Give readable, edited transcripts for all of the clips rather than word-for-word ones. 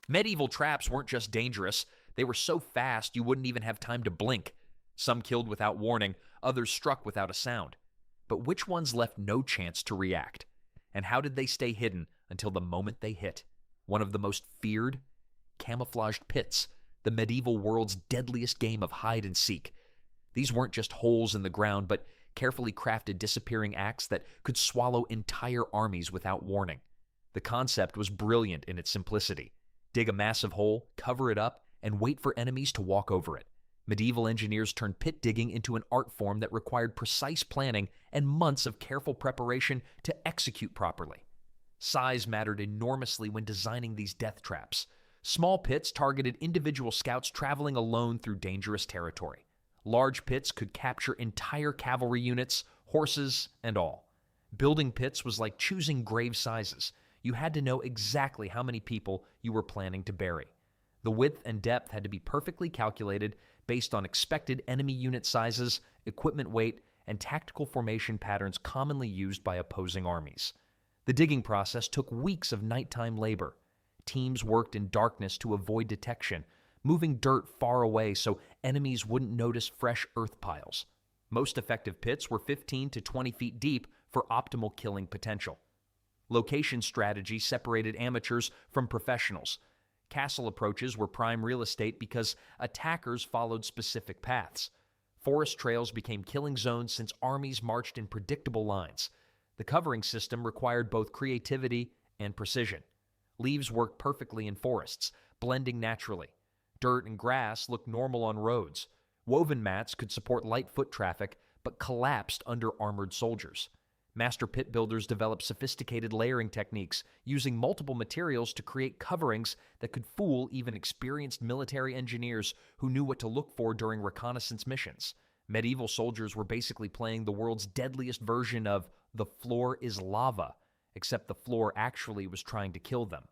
Medieval traps weren't just dangerous, they were so fast you wouldn't even have time to blink. Some killed without warning, others struck without a sound. But which ones left no chance to react? And how did they stay hidden until the moment they hit? One of the most feared? Camouflaged pits, the medieval world's deadliest game of hide and seek. These weren't just holes in the ground, but carefully crafted disappearing acts that could swallow entire armies without warning. The concept was brilliant in its simplicity. Dig a massive hole, cover it up, and wait for enemies to walk over it. Medieval engineers turned pit digging into an art form that required precise planning and months of careful preparation to execute properly. Size mattered enormously when designing these death traps. Small pits targeted individual scouts traveling alone through dangerous territory. Large pits could capture entire cavalry units, horses, and all. Building pits was like choosing grave sizes. You had to know exactly how many people you were planning to bury. The width and depth had to be perfectly calculated based on expected enemy unit sizes, equipment weight, and tactical formation patterns commonly used by opposing armies. The digging process took weeks of nighttime labor. Teams worked in darkness to avoid detection, moving dirt far away so enemies wouldn't notice fresh earth piles. Most effective pits were 15 to 20 feet deep for optimal killing potential. Location strategy separated amateurs from professionals. Castle approaches were prime real estate because attackers followed specific paths. Forest trails became killing zones since armies marched in predictable lines. The covering system required both creativity and precision. Leaves worked perfectly in forests, blending naturally. Dirt and grass looked normal on roads. Woven mats could support light foot traffic, but collapsed under armored soldiers. Master pit builders developed sophisticated layering techniques, using multiple materials to create coverings that could fool even experienced military engineers who knew what to look for during reconnaissance missions. Medieval soldiers were basically playing the world's deadliest version of "the floor is lava," except the floor actually was trying to kill them.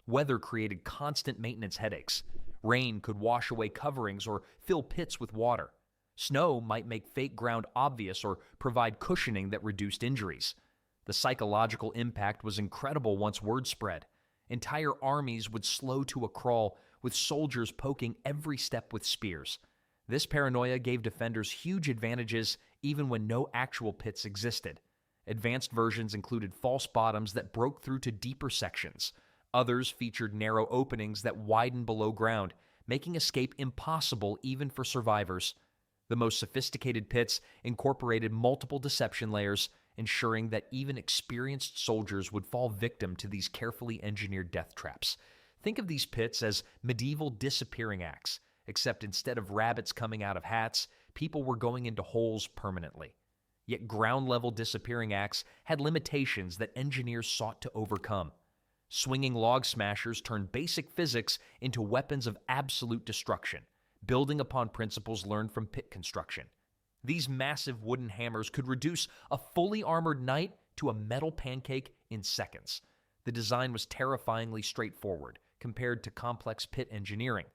Weather created constant maintenance headaches. Rain could wash away coverings or fill pits with water. Snow might make fake ground obvious or provide cushioning that reduced injuries. The psychological impact was incredible once word spread. Entire armies would slow to a crawl, with soldiers poking every step with spears. This paranoia gave defenders huge advantages even when no actual pits existed. Advanced versions included false bottoms that broke through to deeper sections. Others featured narrow openings that widened below ground, making escape impossible even for survivors. The most sophisticated pits incorporated multiple deception layers, ensuring that even experienced soldiers would fall victim to these carefully engineered death traps. Think of these pits as medieval disappearing acts, except instead of rabbits coming out of hats, people were going into holes permanently. Yet ground-level disappearing acts had limitations that engineers sought to overcome. Swinging log smashers turned basic physics into weapons of absolute destruction, building upon principles learned from pit construction. These massive wooden hammers could reduce a fully armored knight to a metal pancake in seconds. The design was terrifyingly straightforward compared to complex pit engineering.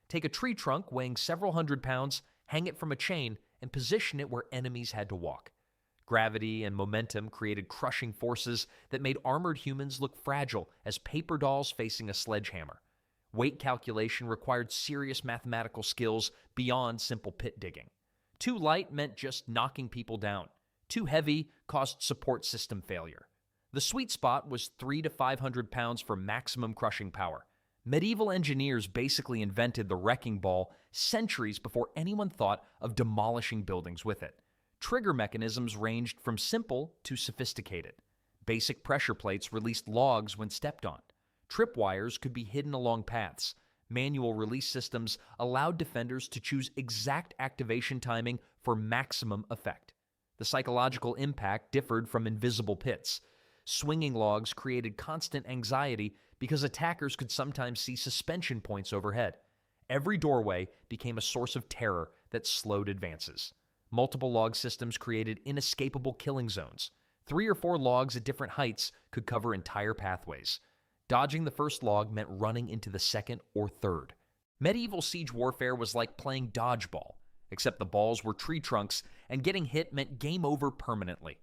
Take a tree trunk weighing several hundred pounds, hang it from a chain, and position it where enemies had to walk. Gravity and momentum created crushing forces that made armored humans look fragile as paper dolls facing a sledgehammer. Weight calculation required serious mathematical skills beyond simple pit digging. Too light meant just knocking people down. Too heavy caused support system failure. The sweet spot was 300 to 500 pounds for maximum crushing power. Medieval engineers basically invented the wrecking ball centuries before anyone thought of demolishing buildings with it. Trigger mechanisms ranged from simple to sophisticated. Basic pressure plates released logs when stepped on. Tripwires could be hidden along paths. Manual release systems allowed defenders to choose exact activation timing for maximum effect. The psychological impact differed from invisible pits. Swinging logs created constant anxiety because attackers could sometimes see suspension points overhead. Every doorway became a source of terror that slowed advances. Multiple log systems created inescapable killing zones. 3 or 4 logs at different heights could cover entire pathways. Dodging the first log meant running into the second or third. Medieval siege warfare was like playing dodgeball, except the balls were tree trunks, and getting hit meant game over permanently.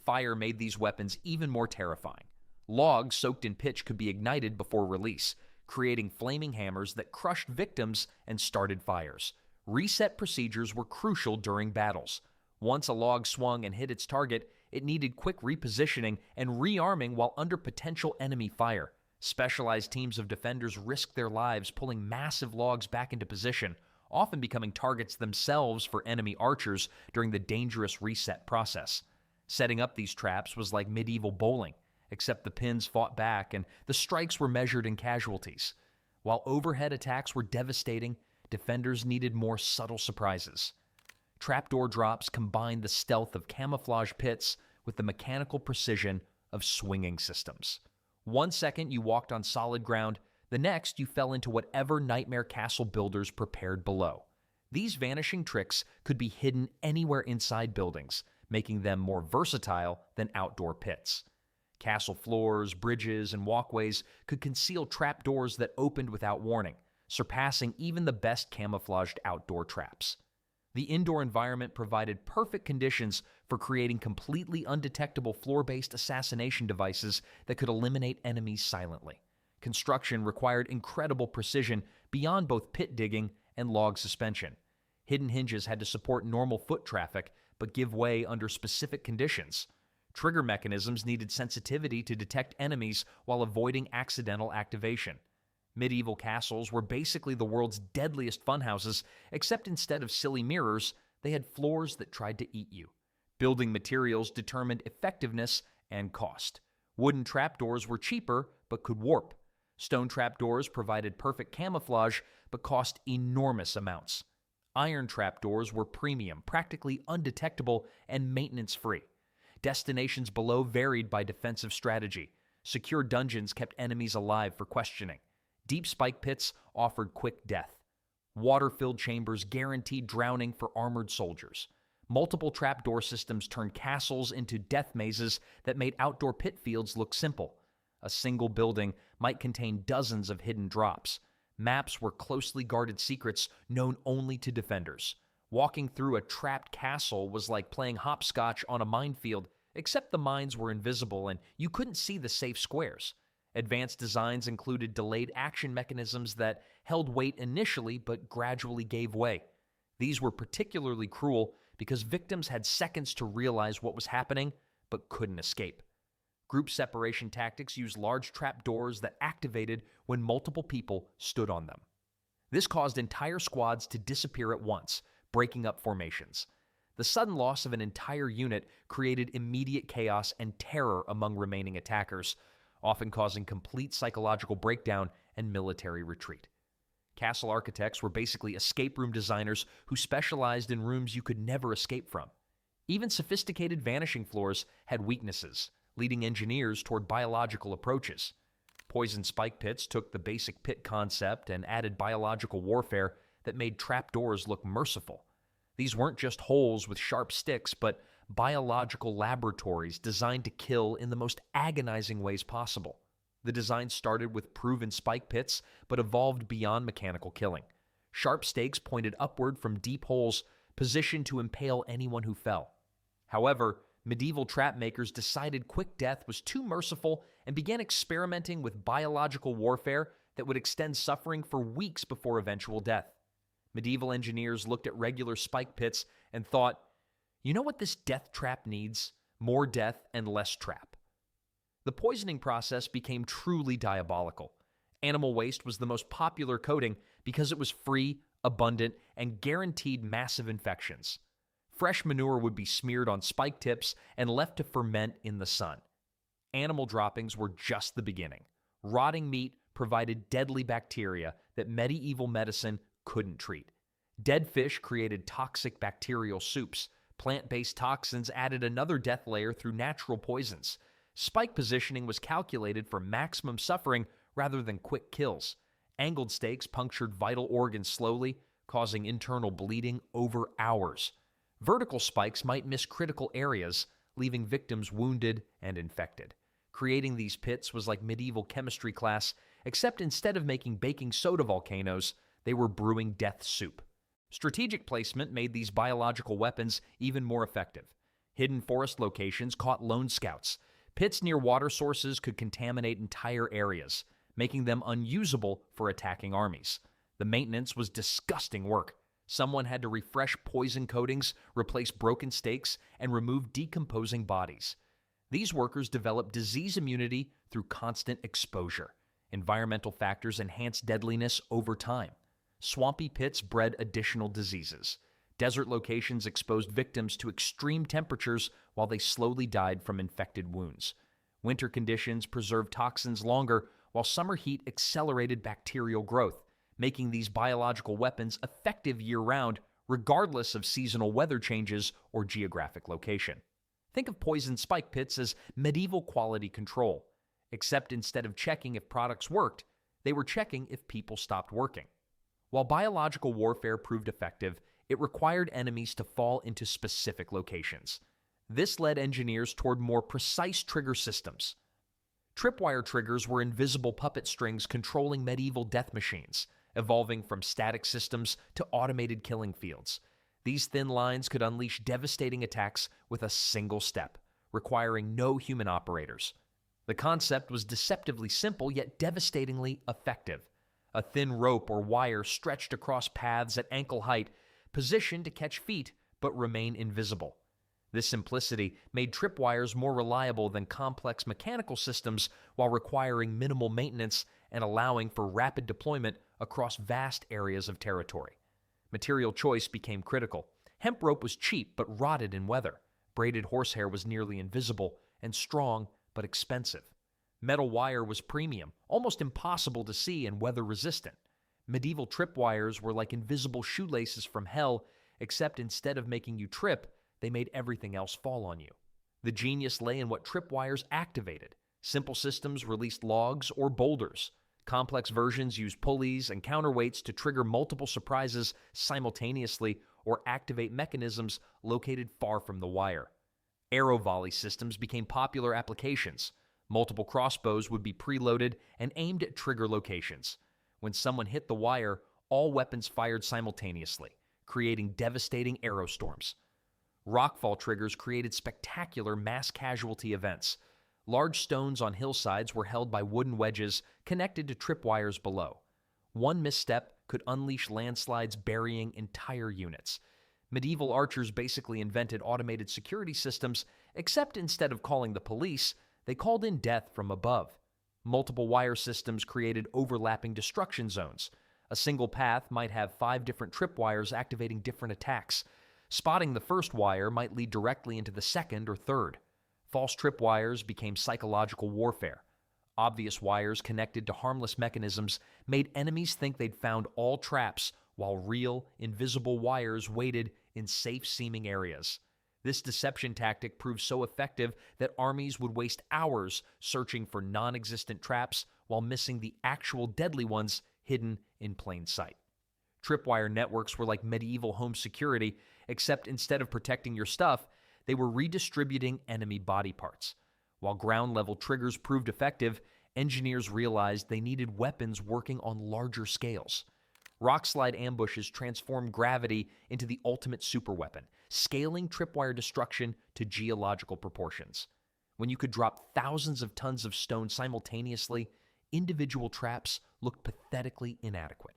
Fire made these weapons even more terrifying. Logs soaked in pitch could be ignited before release, creating flaming hammers that crushed victims and started fires. Reset procedures were crucial during battles. Once a log swung and hit its target, it needed quick repositioning and rearming while under potential enemy fire. Specialized teams of defenders risked their lives pulling massive logs back into position, often becoming targets themselves for enemy archers during the dangerous reset process. Setting up these traps was like medieval bowling, except the pins fought back and the strikes were measured in casualties. While overhead attacks were devastating, defenders needed more subtle surprises. Trapdoor drops combined the stealth of camouflage pits with the mechanical precision of swinging systems. 1 second you walked on solid ground, the next you fell into whatever nightmare castle builders prepared below. These vanishing tricks could be hidden anywhere inside buildings, making them more versatile than outdoor pits. Castle floors, bridges, and walkways could conceal trapdoors that opened without warning, surpassing even the best camouflaged outdoor traps. The indoor environment provided perfect conditions for creating completely undetectable floor-based assassination devices that could eliminate enemies silently. Construction required incredible precision beyond both pit digging and log suspension. Hidden hinges had to support normal foot traffic, but give way under specific conditions. Trigger mechanisms needed sensitivity to detect enemies while avoiding accidental activation. Medieval castles were basically the world's deadliest funhouses, except instead of silly mirrors, they had floors that tried to eat you. Building materials determined effectiveness and cost. Wooden trapdoors were cheaper, but could warp. Stone trapdoors provided perfect camouflage, but cost enormous amounts. Iron trapdoors were premium, practically undetectable, and maintenance-free. Destinations below varied by defensive strategy. Secure dungeons kept enemies alive for questioning. Deep spike pits offered quick death. Water-filled chambers guaranteed drowning for armored soldiers. Multiple trapdoor systems turned castles into death mazes that made outdoor pit fields look simple. A single building might contain dozens of hidden drops. Maps were closely guarded secrets known only to defenders. Walking through a trapped castle was like playing hopscotch on a minefield, except the mines were invisible and you couldn't see the safe squares. Advanced designs included delayed action mechanisms that held weight initially but gradually gave way. These were particularly cruel because victims had seconds to realize what was happening but couldn't escape. Group separation tactics used large trapdoors that activated when multiple people stood on them. This caused entire squads to disappear at once, breaking up formations. The sudden loss of an entire unit created immediate chaos and terror among remaining attackers, often causing complete psychological breakdown and military retreat. Castle architects were basically escape room designers who specialized in rooms you could never escape from. Even sophisticated vanishing floors had weaknesses, leading engineers toward biological approaches. Poison spike pits took the basic pit concept and added biological warfare that made trapdoors look merciful. These weren't just holes with sharp sticks, but biological laboratories designed to kill in the most agonizing ways possible. The design started with proven spike pits, but evolved beyond mechanical killing. Sharp stakes pointed upward from deep holes, positioned to impale anyone who fell. However, medieval trap makers decided quick death was too merciful and began experimenting with biological warfare that would extend suffering for weeks before eventual death. Medieval engineers looked at regular spike pits and thought, you know what this death trap needs? More death and less trap. The poisoning process became truly diabolical. Animal waste was the most popular coating because it was free, abundant, and guaranteed massive infections. Fresh manure would be smeared on spike tips and left to ferment in the sun. Animal droppings were just the beginning. Rotting meat provided deadly bacteria that medieval medicine couldn't treat. Dead fish created toxic bacterial soups. Plant-based toxins added another death layer through natural poisons. Spike positioning was calculated for maximum suffering rather than quick kills. Angled stakes punctured vital organs slowly, causing internal bleeding over hours. Vertical spikes might miss critical areas, leaving victims wounded and infected. Creating these pits was like medieval chemistry class, except instead of making baking soda volcanoes, they were brewing death soup. Strategic placement made these biological weapons even more effective. Hidden forest locations caught lone scouts. Pits near water sources could contaminate entire areas. making them unusable for attacking armies. The maintenance was disgusting work. Someone had to refresh poison coatings, replace broken stakes, and remove decomposing bodies. These workers developed disease immunity through constant exposure. Environmental factors enhanced deadliness over time. Swampy pits bred additional diseases. Desert locations exposed victims to extreme temperatures while they slowly died from infected wounds. Winter conditions preserved toxins longer, while summer heat accelerated bacterial growth, making these biological weapons effective year-round, regardless of seasonal weather changes or geographic location. Think of poison spike pits as medieval quality control, except instead of checking if products worked, they were checking if people stopped working. While biological warfare proved effective, it required enemies to fall into specific locations. This led engineers toward more precise trigger systems. Tripwire triggers were invisible puppet strings controlling medieval death machines, evolving from static systems to automated killing fields. These thin lines could unleash devastating attacks with a single step, requiring no human operators. The concept was deceptively simple yet devastatingly effective. A thin rope or wire stretched across paths at ankle height, positioned to catch feet but remain invisible. This simplicity made tripwires more reliable than complex mechanical systems while requiring minimal maintenance and allowing for rapid deployment across vast areas of territory. Material choice became critical. Hemp rope was cheap but rotted in weather. Braided horsehair was nearly invisible and strong but expensive. Metal wire was premium, almost impossible to see and weather-resistant. Medieval tripwires were like invisible shoelaces from hell, except instead of making you trip, they made everything else fall on you. The genius lay in what tripwires activated. Simple systems released logs or boulders. Complex versions used pulleys and counterweights to trigger multiple surprises simultaneously or activate mechanisms located far from the wire. Arrow volley systems became popular applications. Multiple crossbows would be preloaded and aimed at trigger locations. When someone hit the wire, all weapons fired simultaneously, creating devastating arrow storms. Rockfall triggers created spectacular mass casualty events. Large stones on hillsides were held by wooden wedges connected to tripwires below. One misstep could unleash landslides burying entire units. Medieval archers basically invented automated security systems, except instead of calling the police, they called in death from above. Multiple wire systems created overlapping destruction zones. A single path might have 5 different tripwires activating different attacks. Spotting the first wire might lead directly into the second or third. False tripwires became psychological warfare. Obvious wires connected to harmless mechanisms made enemies think they'd found all traps, while real, invisible wires waited in safe-seeming areas. This deception tactic proved so effective that armies would waste hours searching for non-existent traps while missing the actual deadly ones hidden in plain sight. Tripwire networks were like medieval home security, except instead of protecting your stuff, they were redistributing enemy body parts. While ground-level triggers proved effective, engineers realized they needed weapons working on larger scales. Rockslide ambushes transformed gravity into the ultimate superweapon, scaling tripwire destruction to geological proportions. When you could drop thousands of tons of stone simultaneously, individual traps looked pathetically inadequate.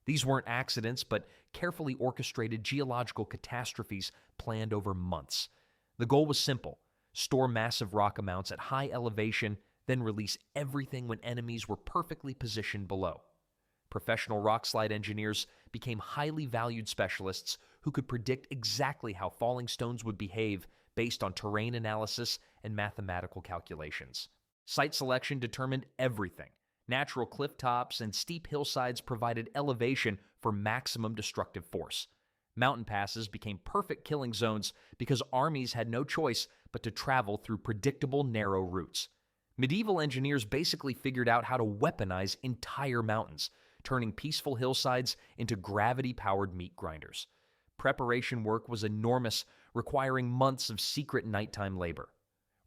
These weren't accidents, but carefully orchestrated geological catastrophes planned over months. The goal was simple: store massive rock amounts at high elevation, then release everything when enemies were perfectly positioned below. Professional rockslide engineers became highly valued specialists who could predict exactly how falling stones would behave based on terrain analysis and mathematical calculations. Site selection determined everything. Natural cliff tops and steep hillsides provided elevation for maximum destructive force. Mountain passes became perfect killing zones because armies had no choice but to travel through predictable narrow routes. Medieval engineers basically figured out how to weaponize entire mountains, turning peaceful hillsides into gravity-powered meat grinders. Preparation work was enormous, requiring months of secret nighttime labor.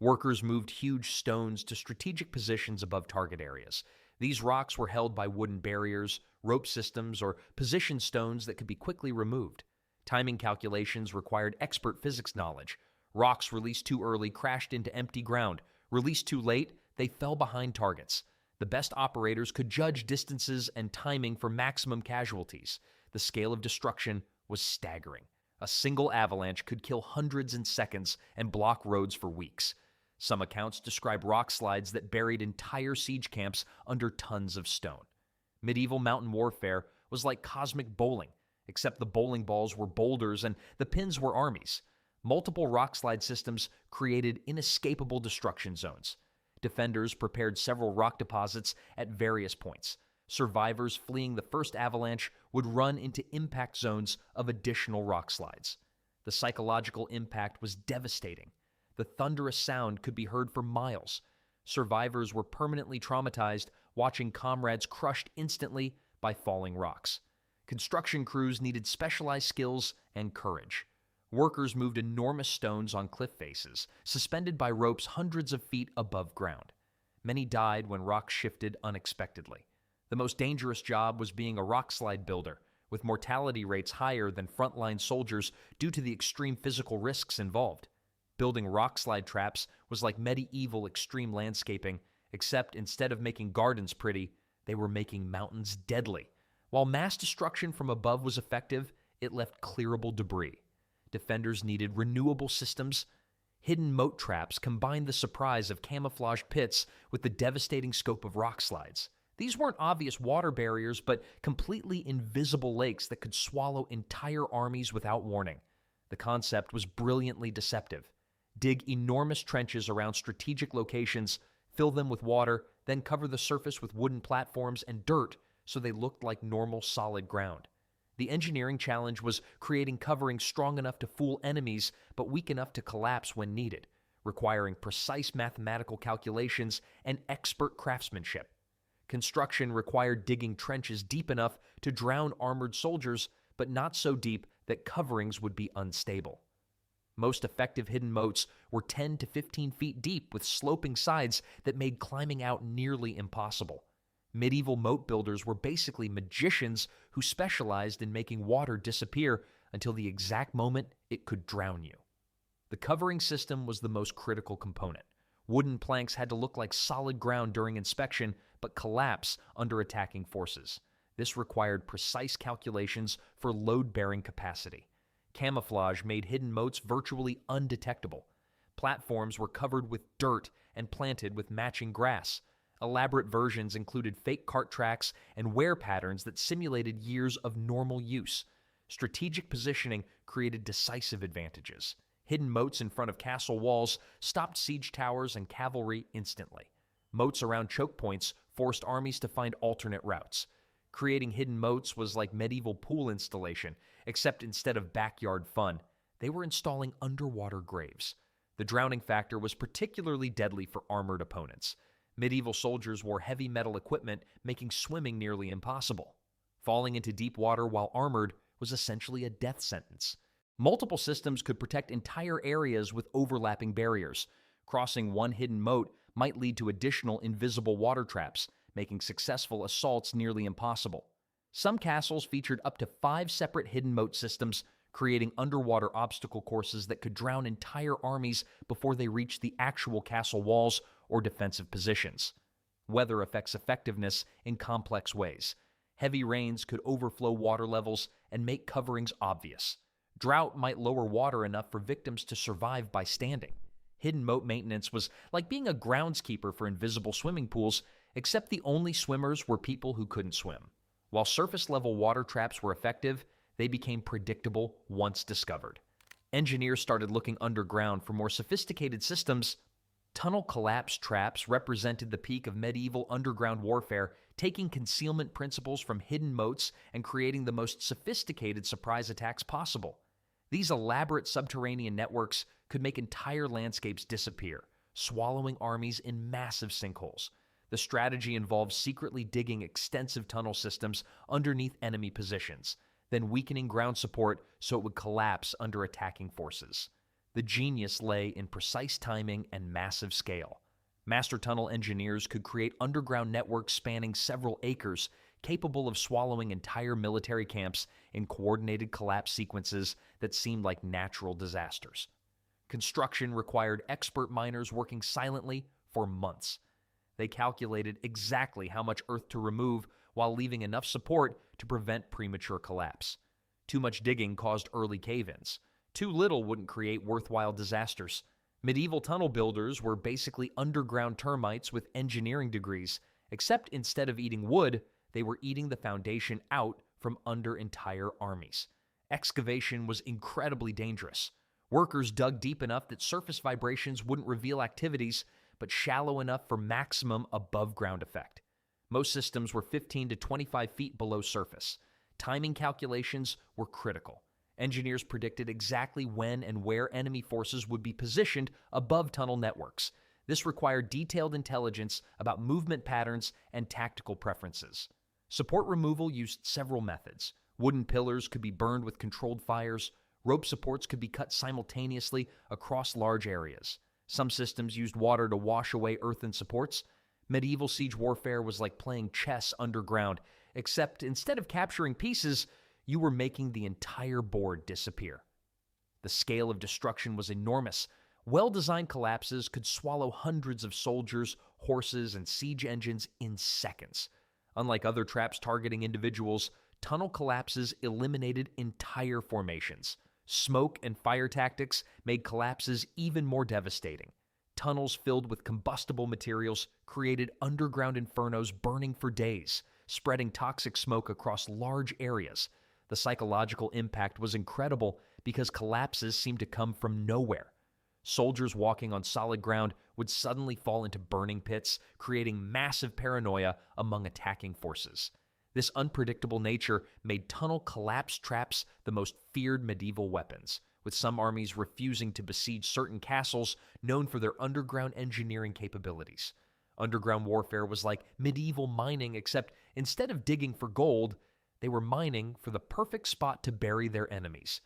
Workers moved huge stones to strategic positions above target areas. These rocks were held by wooden barriers, rope systems, or position stones that could be quickly removed. Timing calculations required expert physics knowledge. Rocks released too early crashed into empty ground. Released too late, they fell behind targets. The best operators could judge distances and timing for maximum casualties. The scale of destruction was staggering. A single avalanche could kill hundreds in seconds and block roads for weeks. Some accounts describe rockslides that buried entire siege camps under tons of stone. Medieval mountain warfare was like cosmic bowling, except the bowling balls were boulders and the pins were armies. Multiple rockslide systems created inescapable destruction zones. Defenders prepared several rock deposits at various points. Survivors fleeing the first avalanche would run into impact zones of additional rockslides. The psychological impact was devastating. The thunderous sound could be heard for miles. Survivors were permanently traumatized, watching comrades crushed instantly by falling rocks. Construction crews needed specialized skills and courage. Workers moved enormous stones on cliff faces, suspended by ropes hundreds of feet above ground. Many died when rocks shifted unexpectedly. The most dangerous job was being a rockslide builder, with mortality rates higher than frontline soldiers due to the extreme physical risks involved. Building rockslide traps was like medieval extreme landscaping, except instead of making gardens pretty, they were making mountains deadly. While mass destruction from above was effective, it left clearable debris. Defenders needed renewable systems. Hidden moat traps combined the surprise of camouflaged pits with the devastating scope of rockslides. These weren't obvious water barriers, but completely invisible lakes that could swallow entire armies without warning. The concept was brilliantly deceptive. Dig enormous trenches around strategic locations, fill them with water, then cover the surface with wooden platforms and dirt so they looked like normal solid ground. The engineering challenge was creating coverings strong enough to fool enemies but weak enough to collapse when needed, requiring precise mathematical calculations and expert craftsmanship. Construction required digging trenches deep enough to drown armored soldiers, but not so deep that coverings would be unstable. Most effective hidden moats were 10 to 15 feet deep with sloping sides that made climbing out nearly impossible. Medieval moat builders were basically magicians who specialized in making water disappear until the exact moment it could drown you. The covering system was the most critical component. Wooden planks had to look like solid ground during inspection, but collapse under attacking forces. This required precise calculations for load-bearing capacity. Camouflage made hidden moats virtually undetectable. Platforms were covered with dirt and planted with matching grass. Elaborate versions included fake cart tracks and wear patterns that simulated years of normal use. Strategic positioning created decisive advantages. Hidden moats in front of castle walls stopped siege towers and cavalry instantly. Moats around choke points forced armies to find alternate routes. Creating hidden moats was like medieval pool installation, except instead of backyard fun, they were installing underwater graves. The drowning factor was particularly deadly for armored opponents. Medieval soldiers wore heavy metal equipment, making swimming nearly impossible. Falling into deep water while armored was essentially a death sentence. Multiple systems could protect entire areas with overlapping barriers. Crossing one hidden moat might lead to additional invisible water traps, making successful assaults nearly impossible. Some castles featured up to 5 separate hidden moat systems, creating underwater obstacle courses that could drown entire armies before they reached the actual castle walls or defensive positions. Weather affects effectiveness in complex ways. Heavy rains could overflow water levels and make coverings obvious. Drought might lower water enough for victims to survive by standing. Hidden moat maintenance was like being a groundskeeper for invisible swimming pools, except the only swimmers were people who couldn't swim. While surface-level water traps were effective, they became predictable once discovered. Engineers started looking underground for more sophisticated systems. Tunnel collapse traps represented the peak of medieval underground warfare, taking concealment principles from hidden moats and creating the most sophisticated surprise attacks possible. These elaborate subterranean networks could make entire landscapes disappear, swallowing armies in massive sinkholes. The strategy involved secretly digging extensive tunnel systems underneath enemy positions, then weakening ground support so it would collapse under attacking forces. The genius lay in precise timing and massive scale. Master tunnel engineers could create underground networks spanning several acres, capable of swallowing entire military camps in coordinated collapse sequences that seemed like natural disasters. Construction required expert miners working silently for months. They calculated exactly how much earth to remove while leaving enough support to prevent premature collapse. Too much digging caused early cave-ins. Too little wouldn't create worthwhile disasters. Medieval tunnel builders were basically underground termites with engineering degrees, except instead of eating wood, they were eating the foundation out from under entire armies. Excavation was incredibly dangerous. Workers dug deep enough that surface vibrations wouldn't reveal activities, but shallow enough for maximum above-ground effect. Most systems were 15 to 25 feet below surface. Timing calculations were critical. Engineers predicted exactly when and where enemy forces would be positioned above tunnel networks. This required detailed intelligence about movement patterns and tactical preferences. Support removal used several methods. Wooden pillars could be burned with controlled fires. Rope supports could be cut simultaneously across large areas. Some systems used water to wash away earthen supports. Medieval siege warfare was like playing chess underground, except instead of capturing pieces, you were making the entire board disappear. The scale of destruction was enormous. Well-designed collapses could swallow hundreds of soldiers, horses, and siege engines in seconds. Unlike other traps targeting individuals, tunnel collapses eliminated entire formations. Smoke and fire tactics made collapses even more devastating. Tunnels filled with combustible materials created underground infernos burning for days, spreading toxic smoke across large areas. The psychological impact was incredible because collapses seemed to come from nowhere. Soldiers walking on solid ground would suddenly fall into burning pits, creating massive paranoia among attacking forces. This unpredictable nature made tunnel collapse traps the most feared medieval weapons, with some armies refusing to besiege certain castles known for their underground engineering capabilities. Underground warfare was like medieval mining, except instead of digging for gold, they were mining for the perfect spot to bury their enemies.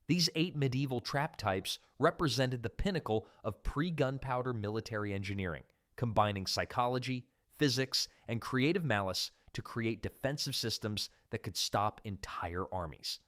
These 8 medieval trap types represented the pinnacle of pre-gunpowder military engineering, combining psychology, physics, and creative malice to create defensive systems that could stop entire armies.